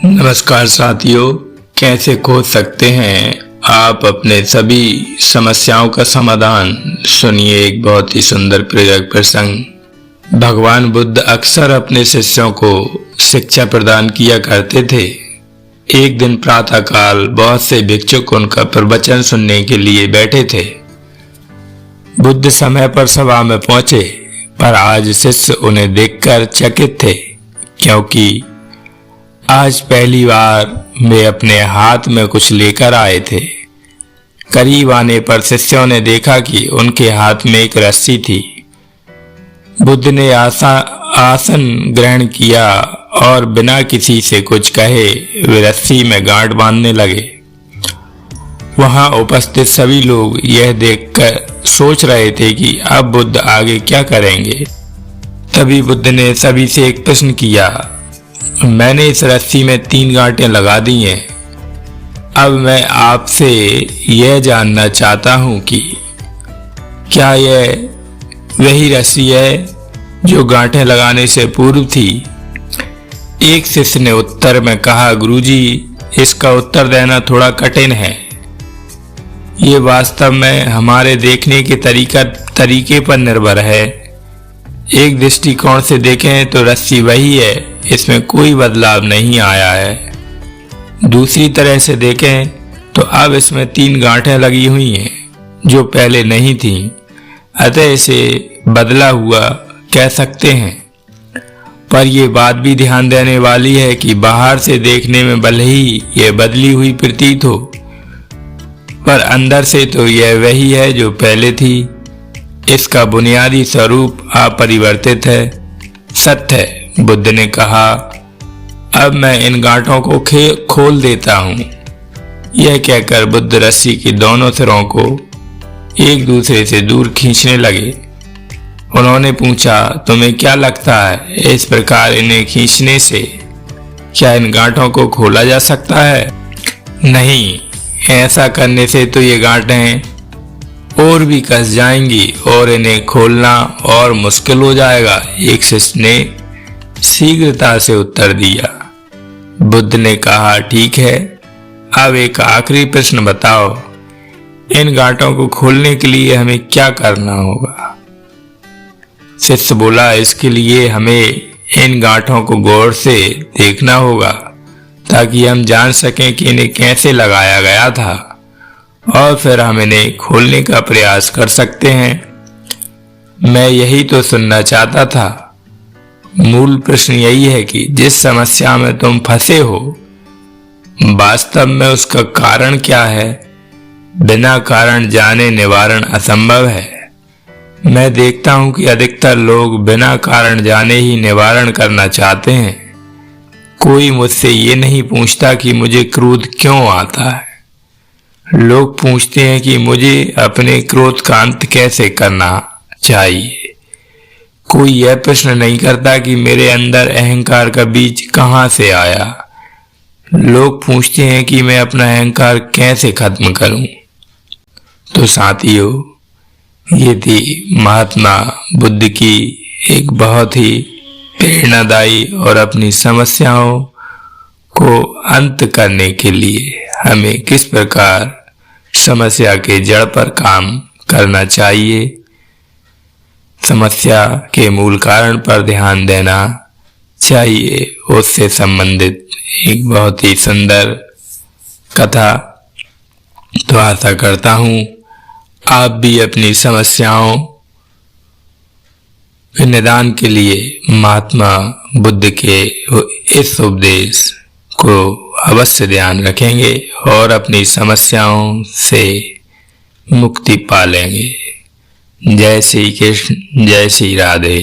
नमस्कार साथियों, कैसे खोज सकते हैं आप अपने सभी समस्याओं का समाधान। सुनिए एक बहुत ही सुंदर प्रेरक प्रसंग। भगवान बुद्ध अक्सर अपने शिष्यों को शिक्षा प्रदान किया करते थे। एक दिन प्रातःकाल बहुत से भिक्षुक उनका प्रवचन सुनने के लिए बैठे थे। बुद्ध समय पर सभा में पहुंचे, पर आज शिष्य उन्हें देखकर चकित थे, क्योंकि आज पहली बार वे अपने हाथ में कुछ लेकर आए थे। करीब आने पर शिष्यों ने देखा कि उनके हाथ में एक रस्सी थी। बुद्ध ने आसन ग्रहण किया और बिना किसी से कुछ कहे वे रस्सी में गांठ बांधने लगे। वहां उपस्थित सभी लोग यह देखकर सोच रहे थे कि अब बुद्ध आगे क्या करेंगे। तभी बुद्ध ने सभी से एक प्रश्न किया, मैंने इस रस्सी में 3 गांठें लगा दी हैं। अब मैं आपसे यह जानना चाहता हूं कि क्या यह वही रस्सी है जो गांठें लगाने से पूर्व थी। एक शिष्य ने उत्तर में कहा, गुरुजी, इसका उत्तर देना थोड़ा कठिन है। ये वास्तव में हमारे देखने के तरीके पर निर्भर है। एक दृष्टिकोण से देखें तो रस्सी वही है, इसमें कोई बदलाव नहीं आया है। दूसरी तरह से देखें तो अब इसमें 3 गांठें लगी हुई हैं जो पहले नहीं थीं, अतः इसे बदला हुआ कह सकते हैं। पर यह बात भी ध्यान देने वाली है कि बाहर से देखने में भले ही यह बदली हुई प्रतीत हो, पर अंदर से तो यह वही है जो पहले थी। इसका बुनियादी स्वरूप अपरिवर्तित है, सत्य है। बुद्ध ने कहा, अब मैं इन गांठों को खोल देता हूं। यह कहकर बुद्ध रस्सी के दोनों सिरों को एक दूसरे से दूर खींचने लगे। उन्होंने पूछा, तुम्हें क्या लगता है, इस प्रकार इन्हें खींचने से क्या इन गांठों को खोला जा सकता है? नहीं, ऐसा करने से तो ये गांठें और भी कस जाएंगी और इन्हें खोलना और मुश्किल हो जाएगा। एक शिष्य ने शीघ्रता से उत्तर दिया। बुद्ध ने कहा, ठीक है, अब एक आखिरी प्रश्न बताओ, इन गांठों को खोलने के लिए हमें क्या करना होगा? शिष्य बोला, इसके लिए हमें इन गांठों को गौर से देखना होगा ताकि हम जान सकें कि इन्हें कैसे लगाया गया था, और फिर हम इन्हें खोलने का प्रयास कर सकते हैं। मैं यही तो सुनना चाहता था। मूल प्रश्न यही है कि जिस समस्या में तुम फंसे हो, वास्तव में उसका कारण क्या है? बिना कारण जाने निवारण असंभव है। मैं देखता हूं कि अधिकतर लोग बिना कारण जाने ही निवारण करना चाहते हैं। कोई मुझसे ये नहीं पूछता कि मुझे क्रोध क्यों आता है। लोग पूछते हैं कि मुझे अपने क्रोध का अंत कैसे करना चाहिए। कोई यह प्रश्न नहीं करता कि मेरे अंदर अहंकार का बीज कहां से आया। लोग पूछते हैं कि मैं अपना अहंकार कैसे खत्म करूं। तो साथियों, ये थी महात्मा बुद्ध की एक बहुत ही प्रेरणादायी और अपनी समस्याओं को अंत करने के लिए हमें किस प्रकार समस्या के जड़ पर काम करना चाहिए, समस्या के मूल कारण पर ध्यान देना चाहिए, उससे संबंधित एक बहुत ही सुंदर कथा। तो आशा करता हूं आप भी अपनी समस्याओं के निदान के लिए महात्मा बुद्ध के इस उपदेश को अवश्य ध्यान रखेंगे और अपनी समस्याओं से मुक्ति पालेंगे। जय श्री कृष्ण, जय श्री राधे।